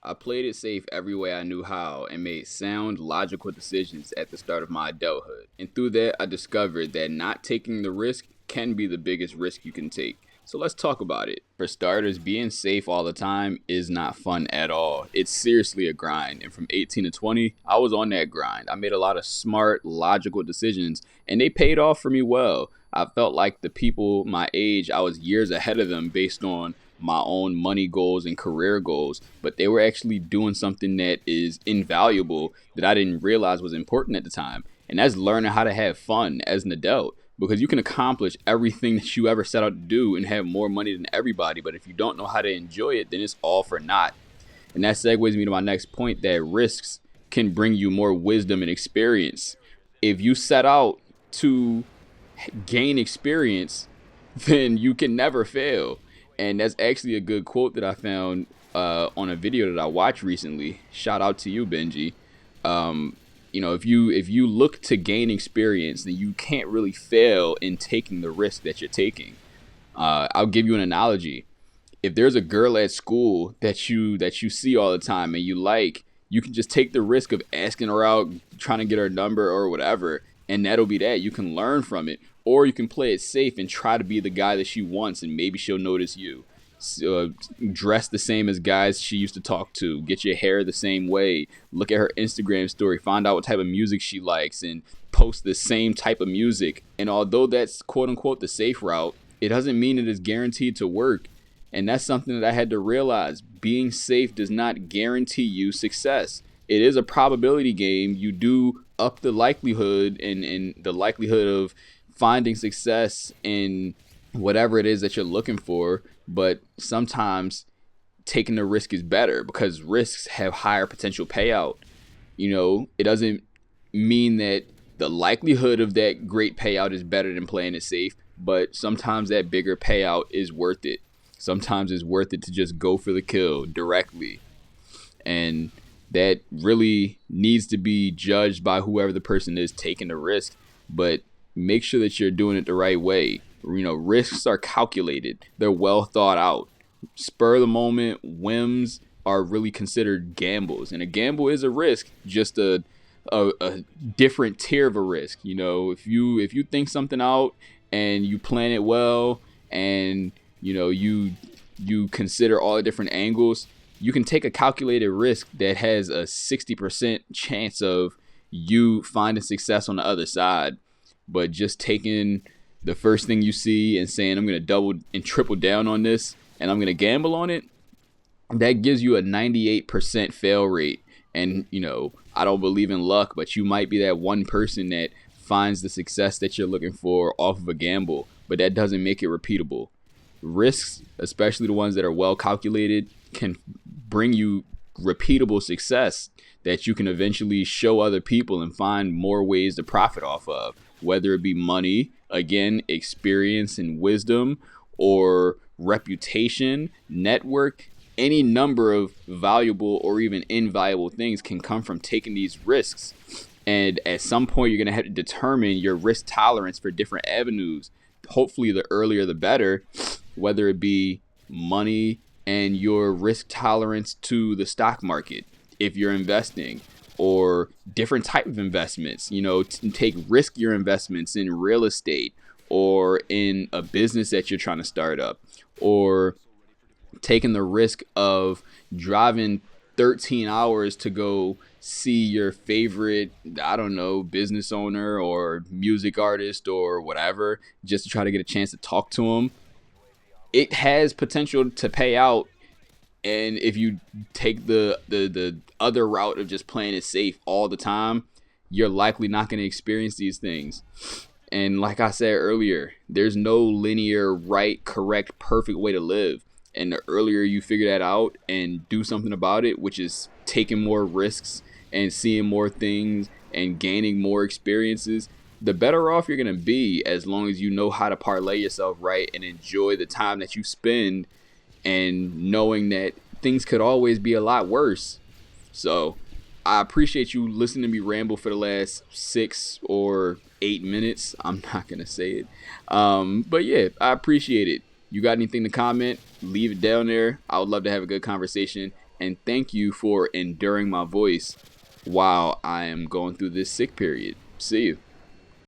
I played it safe every way I knew how and made sound, logical decisions at the start of my adulthood. And through that, I discovered that not taking the risk can be the biggest risk you can take. So let's talk about it. For starters, being safe all the time is not fun at all. It's seriously a grind. And from 18 to 20, I was on that grind. I made a lot of smart, logical decisions, and they paid off for me well. I felt like the people my age, I was years ahead of them based on my own money goals and career goals, but they were actually doing something that is invaluable that I didn't realize was important at the time. And that's learning how to have fun as an adult, because you can accomplish everything that you ever set out to do and have more money than everybody. But if you don't know how to enjoy it, then it's all for naught. And that segues me to my next point, that risks can bring you more wisdom and experience. If you set out to gain experience, then you can never fail. And that's actually a good quote that I found on a video that I watched recently. Shout out to you, Benji. If you look to gain experience, then you can't really fail in taking the risk that you're taking. I'll give you an analogy. If there's a girl at school that you see all the time and you like, you can just take the risk of asking her out, trying to get her number or whatever, and that'll be that. You can learn from it, or you can play it safe and try to be the guy that she wants, and maybe she'll notice you. Dress the same as guys she used to talk to, get your hair the same way, look at her Instagram story, find out what type of music she likes, and post the same type of music. And although that's quote unquote the safe route, it doesn't mean it is guaranteed to work. And that's something that I had to realize. Being safe does not guarantee you success. It is a probability game. You do up the likelihood and the likelihood of finding success in whatever it is that you're looking for. But sometimes taking the risk is better because risks have higher potential payout. It doesn't mean that the likelihood of that great payout is better than playing it safe, but sometimes that bigger payout is worth it. Sometimes it's worth it to just go for the kill directly. And that really needs to be judged by whoever the person is taking the risk. But make sure that you're doing it the right way. Risks are calculated. They're well thought out. Spur of the moment whims are really considered gambles. And a gamble is a risk, just a different tier of a risk. If you think something out and you plan it well, and you consider all the different angles, you can take a calculated risk that has a 60% chance of you finding success on the other side. But just taking the first thing you see and saying, I'm going to double and triple down on this and I'm going to gamble on it, that gives you a 98% fail rate. And, I don't believe in luck, but you might be that one person that finds the success that you're looking for off of a gamble, but that doesn't make it repeatable. Risks, especially the ones that are well calculated, can bring you repeatable success that you can eventually show other people and find more ways to profit off of, whether it be money, again, experience and wisdom, or reputation, network. Any number of valuable or even invaluable things can come from taking these risks. And at some point, you're going to have to determine your risk tolerance for different avenues. Hopefully, the earlier, the better, whether it be money and your risk tolerance to the stock market, if you're investing, or different type of investments, take riskier investments in real estate or in a business that you're trying to start up, or taking the risk of driving 13 hours to go see your favorite, business owner or music artist or whatever, just to try to get a chance to talk to them. It has potential to pay out. And if you take the other route of just playing it safe all the time, you're likely not going to experience these things. And like I said earlier, there's no linear, right, correct, perfect way to live. And the earlier you figure that out and do something about it, which is taking more risks and seeing more things and gaining more experiences, the better off you're going to be, as long as you know how to parlay yourself right and enjoy the time that you spend, and knowing that things could always be a lot worse. So I appreciate you listening to me ramble for the last 6 or 8 minutes. I'm not going to say it. But yeah, I appreciate it. You got anything to comment? Leave it down there. I would love to have a good conversation. and thank you for enduring my voice while I am going through this sick period. See you.